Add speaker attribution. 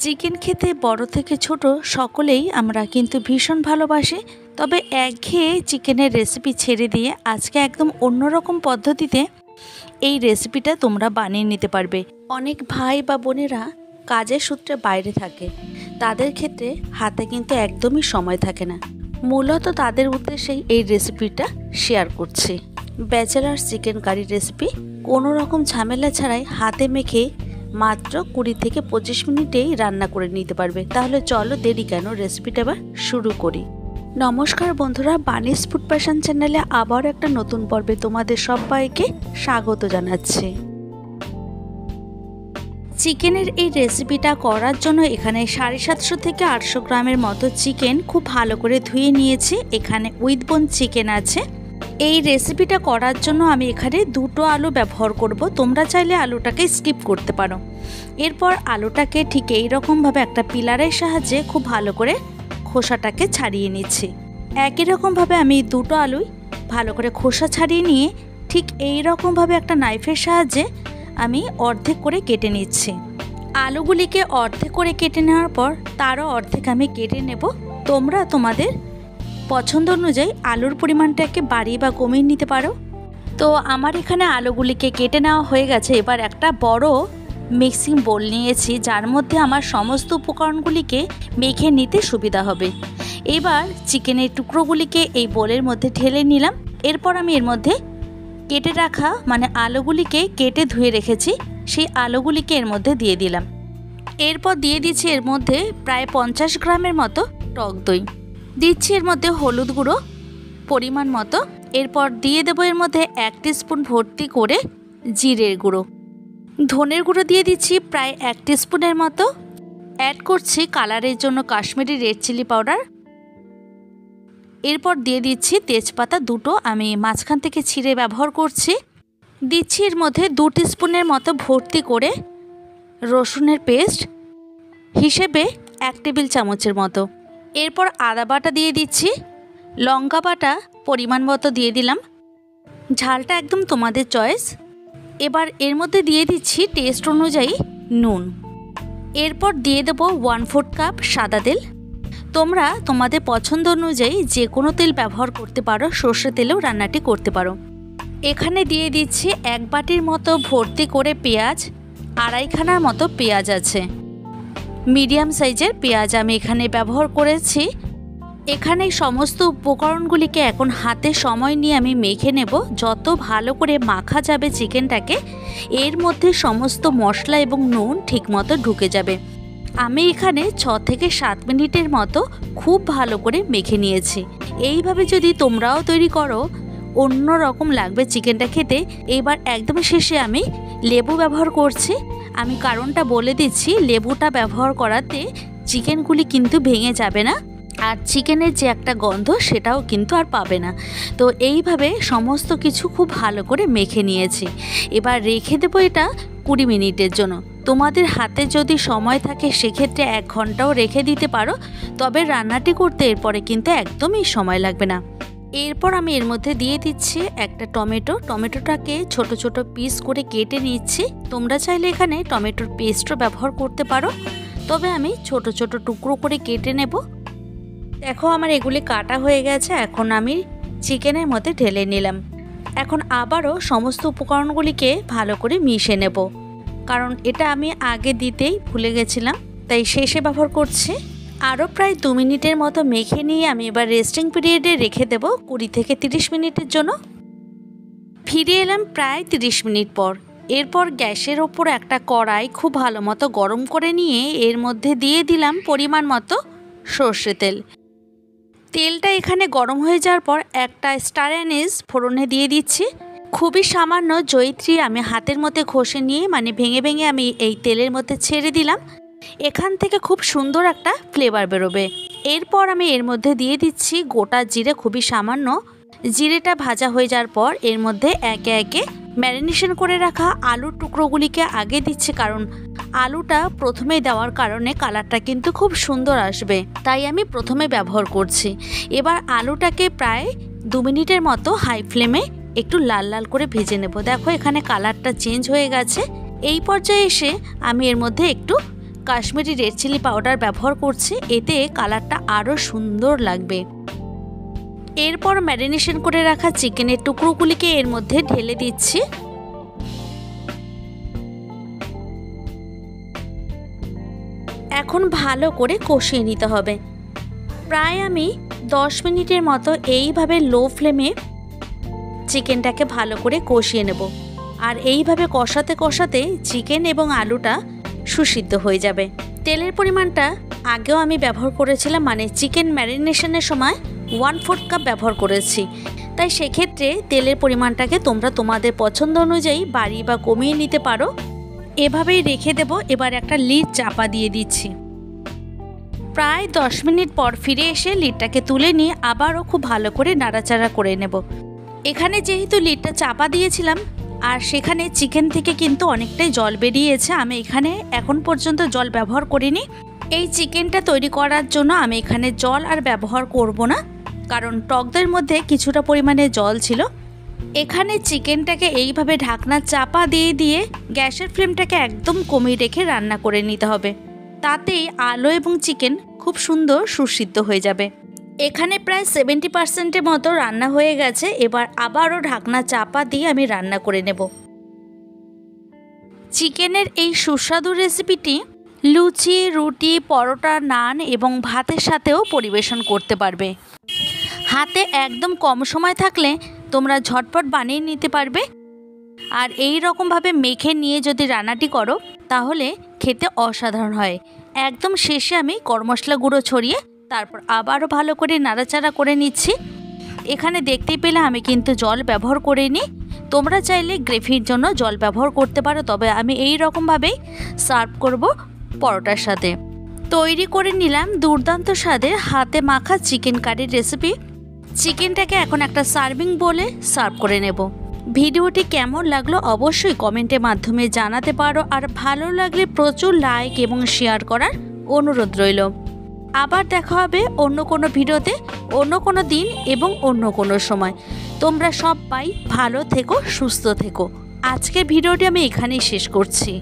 Speaker 1: Chicken খেতে বড় থেকে ছোট সকলেই আমরা কিন্তু ভীষণ ভালোবাসি। তবে একঘেয়ে চিকেনের রেসিপি ছেড়ে দিয়ে আজকে একদম অন্যরকম পদ্ধতিতে এই রেসিপিটা তোমরা বানিয়ে নিতে পারবে। অনেক ভাই বা বোনেরা কাজের সূত্রে বাইরে থাকে, তাদের ক্ষেত্রে হাতে কিন্তু একদমই সময় থাকে না। মূলত তাদের উদ্দেশ্যেই এই রেসিপিটা শেয়ার করছি। ব্যাচেলার চিকেন কারি রেসিপি, কোনো রকম ঝামেলা ছাড়াই হাতে মেখে মাত্র 20 থেকে 25 মিনিটেই রান্না করে নিতে পারবে। তাহলে চলো দেরি কেন, রেসিপিটা এবার শুরু করি। নমস্কার বন্ধুরা, বানিস ফুড প্যাশন চ্যানেলে আবার একটা নতুন পর্বে তোমাদের সবাইকে স্বাগত জানাচ্ছি। চিকেনের এই রেসিপিটা করার জন্য এখানে 750 থেকে 800 গ্রামের মতো চিকেন খুব ভালো করে ধুয়ে নিয়েছি। এখানে উইথ বোন চিকেন আছে। এই রেসিপিটা করার জন্য আমি এখানে 2টো আলু ব্যবহার করব। তোমরা চাইলে আলুটাকে স্কিপ করতে পারো। এরপর আলুটাকে ঠিক এই রকমভাবে একটা পিলারের সাহায্যে খুব ভালো করে খোসাটাকে ছাড়িয়ে নিচ্ছি। একই রকমভাবে আমি 2টো আলুই ভালো করে খোসা ছাড়িয়ে নিয়ে ঠিক এই রকমভাবে একটা নাইফের সাহায্যে আমি অর্ধেক করে কেটে নিচ্ছি। আলুগুলিকে অর্ধেক করে কেটে নেওয়ার পর তারও অর্ধেক আমি কেটে নেব। তোমরা তোমাদের পছন্দ অনুযায়ী আলুর পরিমাণটাকে বাড়িয়ে বা কমিয়ে নিতে পারো। তো আমার এখানে আলুগুলিকে কেটে নেওয়া হয়ে গেছে। এবার একটা বড় মিক্সিং বোল নিয়েছি, যার মধ্যে আমার সমস্ত উপকরণগুলিকে মেখে নিতে সুবিধা হবে। এবার চিকেনের টুকরোগুলিকে এই বোলের মধ্যে ঢেলে নিলাম। এরপর আমি এর মধ্যে কেটে রাখা আলুগুলিকে কেটে ধুয়ে রেখেছি, সেই আলুগুলিকে এর মধ্যে দিয়ে দিলাম। এরপর দিয়ে দিচ্ছি এর মধ্যে প্রায় 50 গ্রামের মতো টক দই, দিচ্ছি এর মধ্যে হলুদ গুঁড়ো পরিমাণ মতো। এরপর দিয়ে দেবো এর মধ্যে 1 টিস্পুন ভর্তি করে জিরের গুঁড়ো, ধনের গুঁড়ো দিয়ে দিচ্ছি প্রায় 1 টিস্পুনের মতো। অ্যাড করছি কালারের জন্য কাশ্মীরি রেড চিলি পাউডার। এরপর দিয়ে দিচ্ছি তেজপাতা 2টো, আমি মাঝখান থেকে ছিঁড়ে ব্যবহার করছি। দিচ্ছি এর মধ্যে 2 টিস্পুনের মতো ভর্তি করে রসুনের পেস্ট হিসেবে 1 টেবিল চামচের মতো। এরপর আদা বাটা দিয়ে দিচ্ছি, লঙ্কা বাটা পরিমাণ মতো দিয়ে দিলাম, ঝালটা একদম তোমাদের চয়েস। এবার এর মধ্যে দিয়ে দিচ্ছি টেস্ট অনুযায়ী নুন। এরপর দিয়ে দেবো 1/4 কাপ সাদা তেল। তোমরা তোমাদের পছন্দ অনুযায়ী যে কোনো তেল ব্যবহার করতে পারো, সর্ষে তেলেও রান্নাটি করতে পারো। এখানে দিয়ে দিচ্ছি 1 বাটির মতো ভর্তি করে পেঁয়াজ, 2.5 খানার মতো পেঁয়াজ আছে। মিডিয়াম সাইজের পেঁয়াজ আমি এখানে ব্যবহার করেছি। এখানে সমস্ত উপকরণগুলিকে এখন হাতে সময় নিয়ে আমি মেখে নেব। যত ভালো করে মাখা যাবে চিকেনটাকে, এর মধ্যে সমস্ত মশলা এবং নুন ঠিকমতো ঢুকে যাবে। আমি এখানে 6 থেকে 7 মিনিটের মতো খুব ভালো করে মেখে নিয়েছি। এইভাবে যদি তোমরাও তৈরি করো, অন্য রকম লাগবে চিকেনটা খেতে। এবার একদম শেষে আমি লেবু ব্যবহার করছি। আমি কারণটা বলে দিচ্ছি, লেবুটা ব্যবহার করাতে চিকেনগুলি কিন্তু ভেঙে যাবে না, আর চিকেনের যে একটা গন্ধ সেটাও কিন্তু আর পাবে না। তো এইভাবে সমস্ত কিছু খুব ভালো করে মেখে নিয়েছি। এবার রেখে দেবো এটা 20 মিনিটের জন্য। তোমাদের হাতে যদি সময় থাকে সেক্ষেত্রে 1 ঘন্টাও রেখে দিতে পারো, তবে রান্নাটি করতে এরপরে কিন্তু একদমই সময় লাগবে না। এরপর আমি এর মধ্যে দিয়ে দিচ্ছি একটা টমেটোটাকে ছোট ছোট পিস করে কেটে নিচ্ছি। তোমরা চাইলে এখানে টমেটোর পেস্টও ব্যবহার করতে পারো, তবে আমি ছোট ছোট টুকরো করে কেটে নেব। দেখো আমার এগুলি কাটা হয়ে গেছে। এখন আমি চিকেনের মধ্যে ঢেলে নিলাম। এখন আবারও সমস্ত উপকরণগুলিকে ভালো করে মিশিয়ে নেব, কারণ এটা আমি আগে দিতেই ভুলে গেছিলাম, তাই শেষে ব্যবহার করছি। আরও প্রায় 2 মিনিটের মতো মেখে নিয়ে আমি এবার রেস্টিং পিরিয়ডে রেখে দেব 20 থেকে 30 মিনিটের জন্য। ফিরে এলাম প্রায় 30 মিনিট পর। এরপর গ্যাসের ওপর একটা কড়াই খুব ভালো মতো গরম করে নিয়ে এর মধ্যে দিয়ে দিলাম পরিমাণ মতো সর্ষে তেল। তেলটা এখানে গরম হয়ে যাওয়ার পর একটা স্টার অ্যানিস ফোড়নে দিয়ে দিচ্ছি। খুবই সামান্য জয়িত্রী আমি হাতের মধ্যে ঘষে নিয়ে ভেঙে ভেঙে আমি এই তেলের মধ্যে ছেড়ে দিলাম। এখান থেকে খুব সুন্দর একটা ফ্লেভার বেরোবে। এরপর আমি এর মধ্যে দিয়ে দিচ্ছি গোটা জিরে, খুবই সামান্য। জিরেটা ভাজা হয়ে যাওয়ার পর এর মধ্যে একে একে ম্যারিনেশন করে রাখা আলুর টুকরোগুলিকে আগে দিচ্ছি, কারণ আলুটা প্রথমে দেওয়ার কারণে কালারটা কিন্তু খুব সুন্দর আসবে, তাই আমি প্রথমে ব্যবহার করছি। এবার আলুটাকে প্রায় 2 মিনিটের মতো হাই ফ্লেমে একটু লাল লাল করে ভেজে নেব। দেখো এখানে কালারটা চেঞ্জ হয়ে গেছে। এই পর্যায়ে এসে আমি এর মধ্যে একটু কাশ্মীরি রেড চিলি পাউডার ব্যবহার করছি, এতে কালারটা আরও সুন্দর লাগবে। এরপর ম্যারিনেশন করে রাখা চিকেনের টুকরোগুলিকে এর মধ্যে ঢেলে দিচ্ছি। এখন ভালো করে কষিয়ে নিতে হবে। প্রায় আমি 10 মিনিটের মতো এইভাবে লো ফ্লেমে চিকেনটাকে ভালো করে কষিয়ে নেব। আর এইভাবে কষাতে কষাতে চিকেন এবং আলুটা সুসিদ্ধ হয়ে যাবে। তেলের পরিমাণটা আগেও আমি ব্যবহার করেছিলাম, মানে চিকেন ম্যারিনেশনের সময় 1/4 কাপ ব্যবহার করেছি। তাই সেক্ষেত্রে তেলের পরিমাণটাকে তোমরা তোমাদের পছন্দ অনুযায়ী বাড়িয়ে বা কমিয়ে নিতে পারো। এভাবেই রেখে দেব। এবার একটা লিড চাপা দিয়ে দিচ্ছি। প্রায় 10 মিনিট পর ফিরে এসে লিডটাকে তুলে নিয়ে আবারও খুব ভালো করে নাড়াচাড়া করে নেব। এখানে যেহেতু লিডটা চাপা দিয়েছিলাম আর সেখানে চিকেন থেকে কিন্তু অনেকটাই জল বেরিয়েছে, আমি এখানে এখন পর্যন্ত জল ব্যবহার করিনি। এই চিকেনটা তৈরি করার জন্য আমি এখানে জল আর ব্যবহার করব না, কারণ টক দইয়ের মধ্যে কিছুটা পরিমাণে জল ছিল। এখানে চিকেনটাকে এইভাবে ঢাকনা চাপা দিয়ে দিয়ে গ্যাসের ফ্লেমটাকে একদম কমিয়ে রেখে রান্না করে নিতে হবে। তাতেই আলু এবং চিকেন খুব সুন্দর সুসিদ্ধ হয়ে যাবে। এখানে প্রায় 70% মতো রান্না হয়ে গেছে। এবার আবারও ঢাকনা চাপা দিয়ে আমি রান্না করে নেব। চিকেনের এই সুস্বাদু রেসিপিটি লুচি, রুটি, পরোটা, নান এবং ভাতের সাথেও পরিবেশন করতে পারবে। হাতে একদম কম সময় থাকলে তোমরা ঝটপট বানিয়ে নিতে পারবে। আর এই রকমভাবে মেখে নিয়ে যদি রান্নাটি করো তাহলে খেতে অসাধারণ হয়। একদম শেষে আমি গরম মশলা গুঁড়ো ছড়িয়ে তারপর আবারও ভালো করে নাড়াচাড়া করে নিচ্ছি। এখানে দেখতেই পেলে আমি কিন্তু জল ব্যবহার করিনি। তোমরা চাইলে গ্রেভির জন্য জল ব্যবহার করতে পারো, তবে আমি এই রকমভাবেই সার্ভ করব পরোটার সাথে। তৈরি করে নিলাম দুর্দান্ত স্বাদের হাতে মাখা চিকেন কারির রেসিপি। চিকেনটাকে এখন একটা সার্ভিং বোলে সার্ভ করে নেব। ভিডিওটি কেমন লাগলো অবশ্যই কমেন্টের মাধ্যমে জানাতে পারো। আর ভালো লাগলে প্রচুর লাইক এবং শেয়ার করার অনুরোধ রইল। আবার দেখা হবে অন্য কোনো ভিডিওতে, অন্য কোনো দিন এবং অন্য কোনো সময়। তোমরা সবাই ভালো থেকো, সুস্থ থেকো। আজকের ভিডিওটি আমি এখানেই শেষ করছি।